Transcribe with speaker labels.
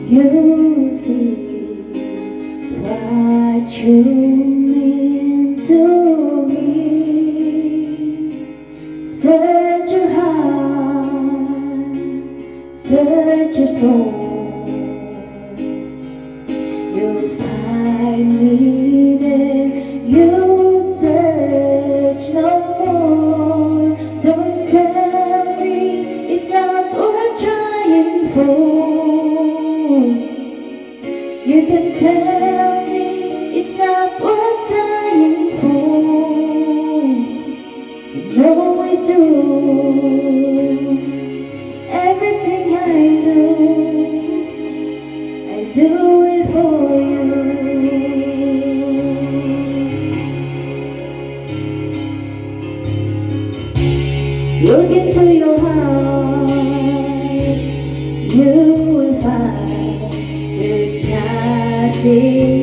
Speaker 1: you'll see what you mean to me. Search your heart, search your soul. You'll find me there. You'll search no more. Don't tell me it's not worth trying for. You can tell me it's not worth dying for. You know it's true. Everything I do it for you. Look into your heart, you will find there's nothing